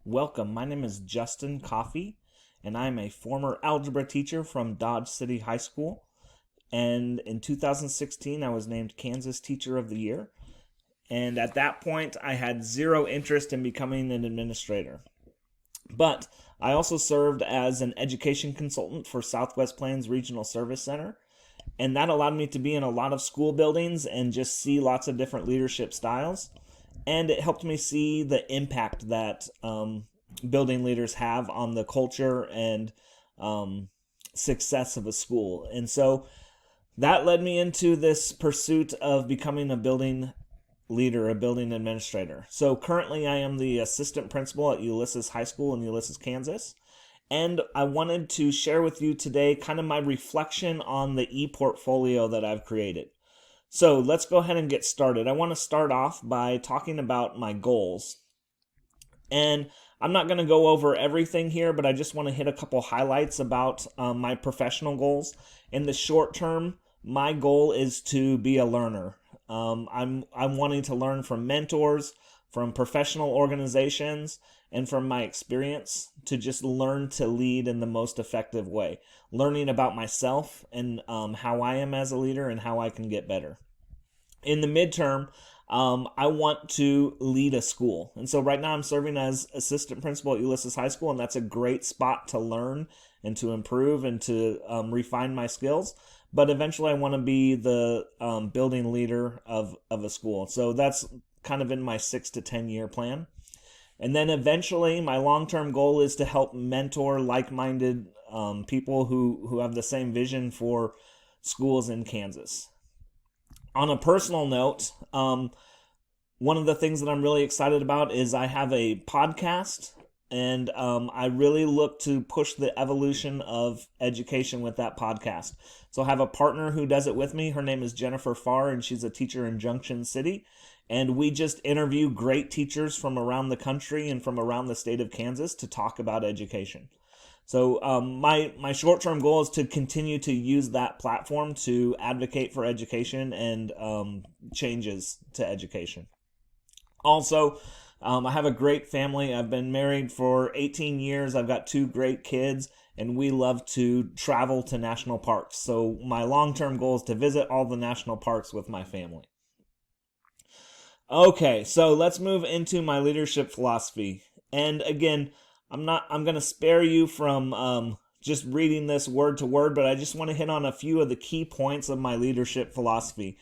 Welcome, my name is Justin Coffey, and I'm a former algebra teacher from Dodge City High School. And in 2016, I was named Kansas Teacher of the Year. And at that point, I had zero interest in becoming an administrator. But I also served as an education consultant for Southwest Plains Regional Service Center. And that allowed me to be in a lot of school buildings and just see lots of different leadership styles. And it helped me see the impact that building leaders have on the culture and success of a school. And so that led me into this pursuit of becoming a building leader, a building administrator. So currently I am the assistant principal at Ulysses High School in Ulysses, Kansas. And I wanted to share with you today kind of my reflection on the e-portfolio that I've created. So let's go ahead and get started. I want to start off by talking about my goals. And I'm not going to go over everything here, but I just want to hit a couple highlights about my professional goals. In the short term, my goal is to be a learner. I'm wanting to learn from mentors, from professional organizations, and from my experience to just learn to lead in the most effective way. Learning about myself and how I am as a leader and how I can get better. In the midterm, I want to lead a school. And so right now I'm serving as assistant principal at Ulysses High School, and that's a great spot to learn and to improve and to refine my skills. But eventually I want to be the building leader of a school. So that's kind of in my 6 to 10 year plan. And then eventually my long-term goal is to help mentor like-minded people who have the same vision for schools in Kansas. On a personal note, one of the things that I'm really excited about is I have a podcast, and I really look to push the evolution of education with that podcast. So I have a partner who does it with me. Her name is Jennifer Farr, and she's a teacher in Junction City. And we just interview great teachers from around the country and from around the state of Kansas to talk about education. So my short-term goal is to continue to use that platform to advocate for education and changes to education. Also, I have a great family. I've been married for 18 years. I've got 2 great kids, and we love to travel to national parks. So my long-term goal is to visit all the national parks with my family. Okay, so let's move into my leadership philosophy. And again, I'm going to spare you from just reading this word to word, but I just want to hit on a few of the key points of my leadership philosophy.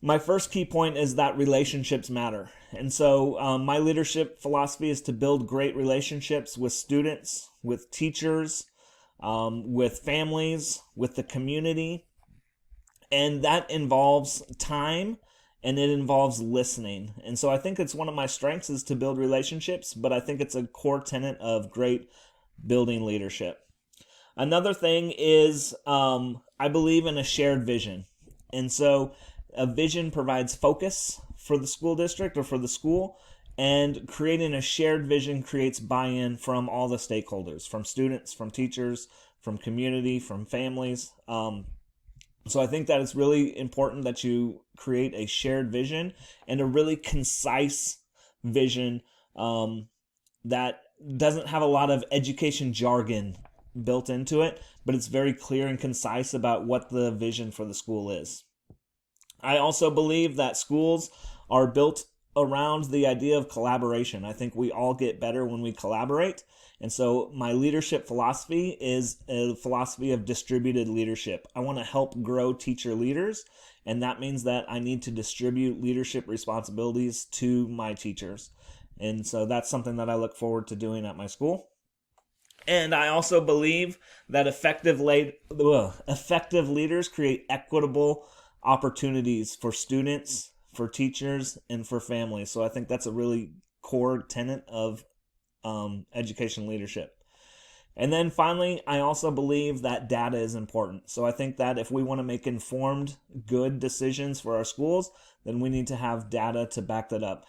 My first key point is that relationships matter. And so my leadership philosophy is to build great relationships with students, with teachers, with families, with the community. And that involves time. And it involves listening. And so I think it's one of my strengths is to build relationships, but I think it's a core tenet of great building leadership. Another thing is I believe in a shared vision. And so a vision provides focus for the school district or for the school, and creating a shared vision creates buy-in from all the stakeholders, from students, from teachers, from community, from families. So I think that it's really important that you create a shared vision and a really concise vision that doesn't have a lot of education jargon built into it, but it's very clear and concise about what the vision for the school is. I also believe that schools are built around the idea of collaboration. I think we all get better when we collaborate. And so my leadership philosophy is a philosophy of distributed leadership. I want to help grow teacher leaders, and that means that I need to distribute leadership responsibilities to my teachers. And so that's something that I look forward to doing at my school. And I also believe that effective leaders create equitable opportunities for students, for teachers, and for families. So I think that's a really core tenet of education leadership. And then finally, I also believe that data is important. So I think that if we want to make informed, good decisions for our schools, then we need to have data to back that up.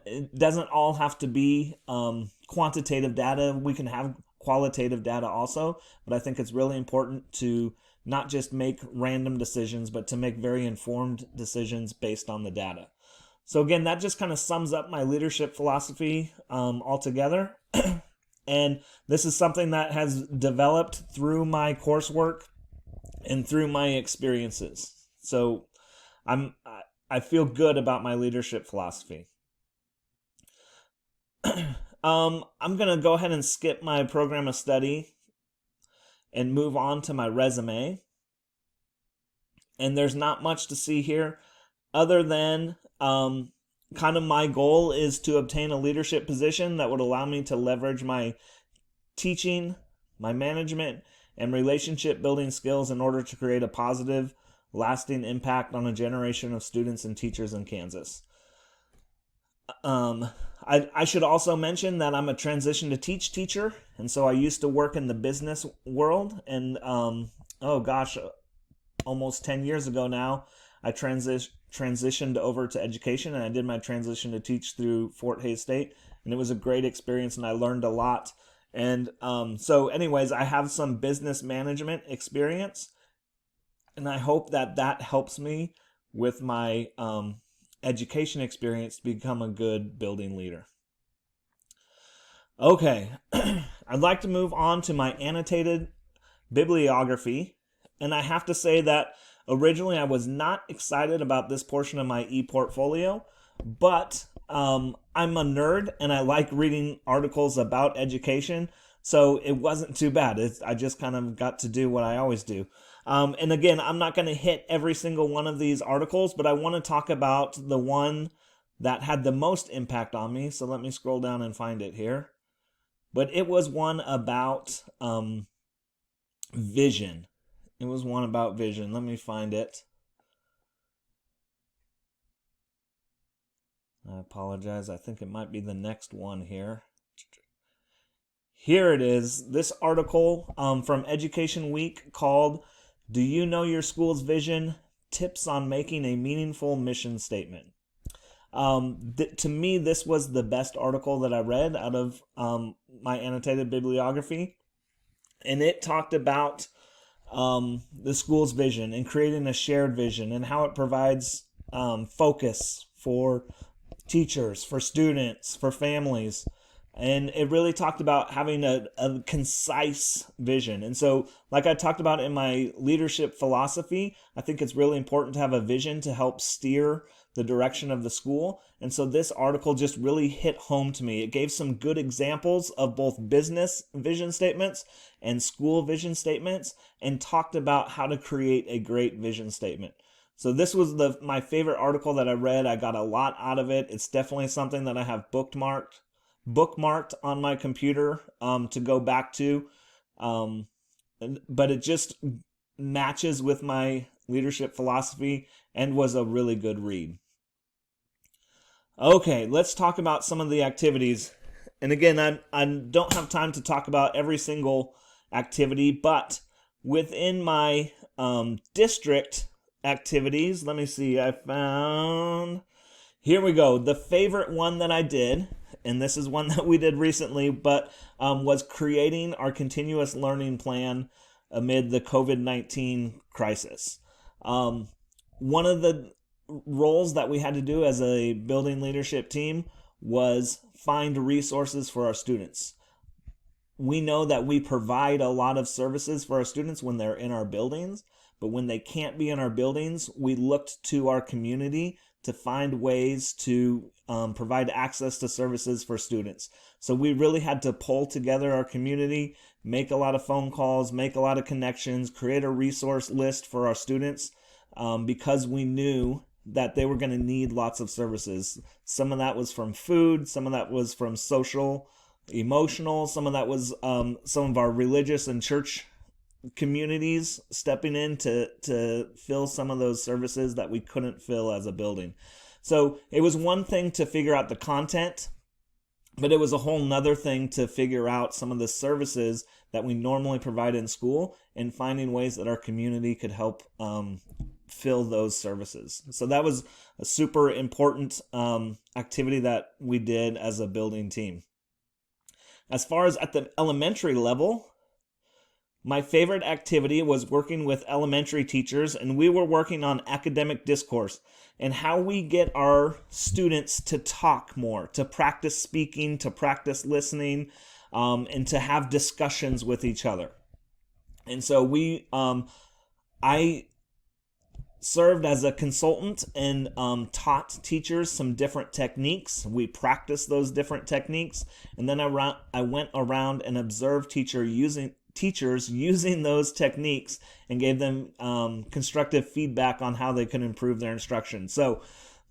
It doesn't all have to be quantitative data. We can have qualitative data also, but I think it's really important to not just make random decisions, but to make very informed decisions based on the data. So again, that just kind of sums up my leadership philosophy altogether. And this is something that has developed through my coursework and through my experiences. So I feel good about my leadership philosophy. I'm going to go ahead and skip my program of study and move on to my resume. And there's not much to see here other than kind of my goal is to obtain a leadership position that would allow me to leverage my teaching, my management, and relationship building skills in order to create a positive, lasting impact on a generation of students and teachers in Kansas. I should also mention that I'm a transition to teach teacher, and so I used to work in the business world, and almost 10 years ago now, I transitioned over to education, and I did my transition to teach through Fort Hays State, and it was a great experience, and I learned a lot. And so anyways, I have some business management experience, and I hope that that helps me with my education experience to become a good building leader. Okay, I'd like to move on to my annotated bibliography, and I have to say that originally I was not excited about this portion of my e-portfolio, but I'm a nerd and I like reading articles about education, so it wasn't too bad. I just kind of got to do what I always do. And again, I'm not going to hit every single one of these articles, but I want to talk about the one that had the most impact on me. So let me scroll down and find it here. But it was one about vision. It was one about vision. Let me find it. I apologize. I think it might be the next one here. Here it is. This article from Education Week called "Do You Know Your School's Vision? Tips on Making a Meaningful Mission Statement." To me, this was the best article that I read out of my annotated bibliography. And it talked about the school's vision and creating a shared vision and how it provides focus for teachers, for students, for families. And it really talked about having a concise vision. And so, like I talked about in my leadership philosophy, I think it's really important to have a vision to help steer the direction of the school. And so this article just really hit home to me. It gave some good examples of both business vision statements and school vision statements and talked about how to create a great vision statement. So this was my favorite article that I read. I got a lot out of it. It's definitely something that I have bookmarked on my computer to go back to. But it just matches with my leadership philosophy and was a really good read. Okay, let's talk about some of the activities. And again, I don't have time to talk about every single activity, but within my district activities, let me see, here we go. The favorite one that I did, and this is one that we did recently, but was creating our continuous learning plan amid the COVID-19 crisis. One of the roles that we had to do as a building leadership team was find resources for our students. We know that we provide a lot of services for our students when they're in our buildings, but when they can't be in our buildings, we looked to our community to find ways to provide access to services for students. So we really had to pull together our community, make a lot of phone calls, make a lot of connections, create a resource list for our students because we knew that they were going to need lots of services. Some of that was from food, some of that was from social, emotional, some of that was some of our religious and church communities stepping in to fill some of those services that we couldn't fill as a building. So it was one thing to figure out the content, but it was a whole nother thing to figure out some of the services that we normally provide in school and finding ways that our community could help fill those services. So that was a super important activity that we did as a building team. As far as at the elementary level, My favorite activity was working with elementary teachers, and we were working on academic discourse and how we get our students to talk more, to practice speaking, to practice listening, and to have discussions with each other. And so I served as a consultant and taught teachers some different techniques. We practiced those different techniques, and then I went around and observed teachers using those techniques and gave them constructive feedback on how they could improve their instruction. So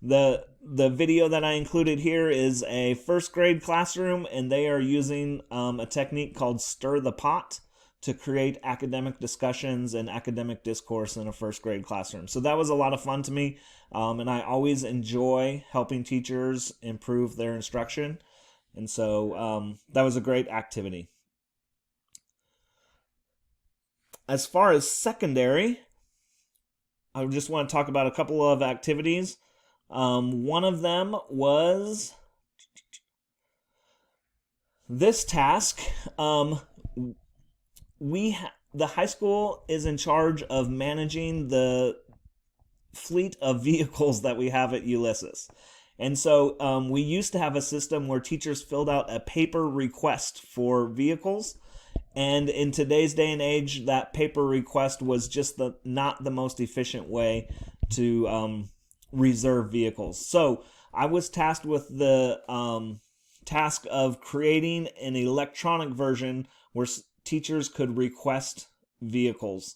the video that I included here is a first grade classroom, and they are using a technique called stir the pot to create academic discussions and academic discourse in a first grade classroom. So that was a lot of fun to me, and I always enjoy helping teachers improve their instruction. And so that was a great activity. As far as secondary, I just want to talk about a couple of activities. One of them was this task. The high school is in charge of managing the fleet of vehicles that we have at Ulysses. And so we used to have a system where teachers filled out a paper request for vehicles. And in today's day and age, that paper request was just not the most efficient way to reserve vehicles. So I was tasked with the task of creating an electronic version where teachers could request vehicles.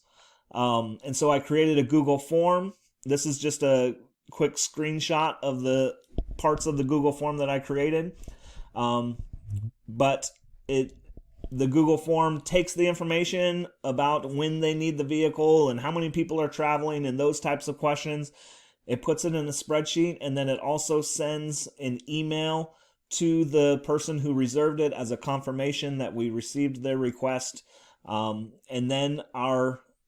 And so I created a Google form. This is just a quick screenshot of the parts of the Google form that I created. But the Google form takes the information about when they need the vehicle and how many people are traveling and those types of questions. It puts it in a spreadsheet, and then it also sends an email to the person who reserved it as a confirmation that we received their request. And then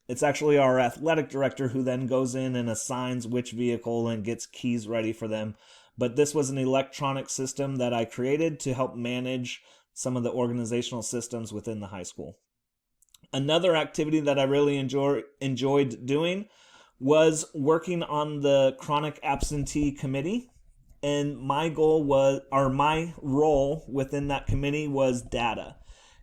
it's actually our athletic director who then goes in and assigns which vehicle and gets keys ready for them. But this was an electronic system that I created to help manage some of the organizational systems within the high school. Another activity that I really enjoyed doing was working on the chronic absentee committee. And my role within that committee was data.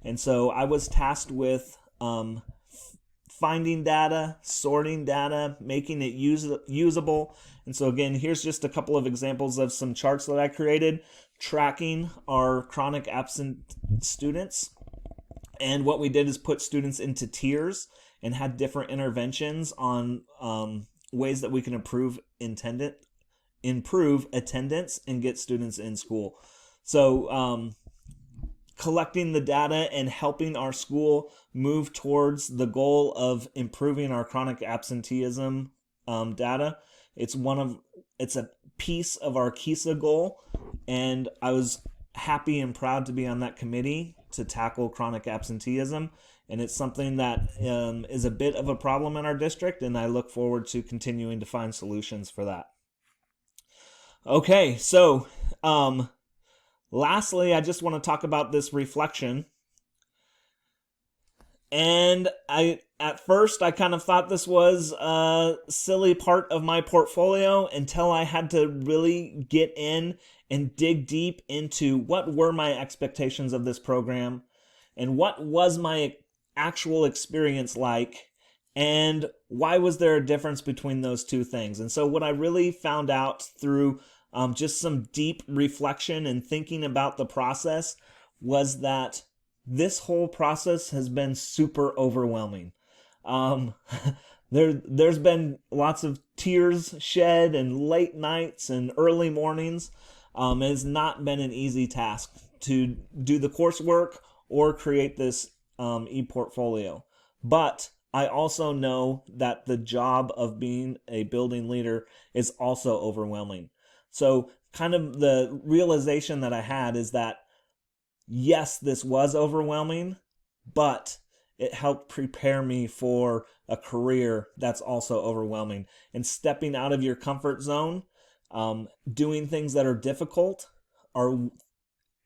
And so I was tasked with finding data, sorting data, making it usable. And so again, here's just a couple of examples of some charts that I created, tracking our chronic absent students. And what we did is put students into tiers and had different interventions on ways that we can improve attendance and get students in school. So collecting the data and helping our school move towards the goal of improving our chronic absenteeism data. It's a piece of our KISA goal, and I was happy and proud to be on that committee to tackle chronic absenteeism. And it's something that is a bit of a problem in our district, and I look forward to continuing to find solutions for that. Okay, so lastly, I just want to talk about this reflection. And at first, I kind of thought this was a silly part of my portfolio until I had to really get in and dig deep into what were my expectations of this program and what was my actual experience like, and why was there a difference between those two things. And so what I really found out through just some deep reflection and thinking about the process was that this whole process has been super overwhelming. There's been lots of tears shed and late nights and early mornings. It has not been an easy task to do the coursework or create this e-portfolio. But I also know that the job of being a building leader is also overwhelming. So kind of the realization that I had is that, yes, this was overwhelming, but it helped prepare me for a career that's also overwhelming. And stepping out of your comfort zone, doing things that are difficult, are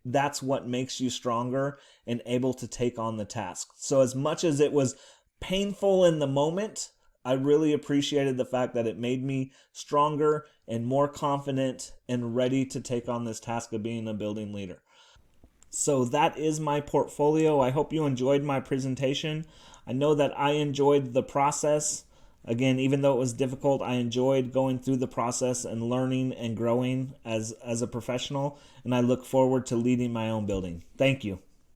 that's what makes you stronger and able to take on the task. So as much as it was painful in the moment, I really appreciated the fact that it made me stronger and more confident and ready to take on this task of being a building leader. So that is my portfolio. I hope you enjoyed my presentation. I know that I enjoyed the process. Again, even though it was difficult, I enjoyed going through the process and learning and growing as a professional, and I look forward to leading my own building. Thank you.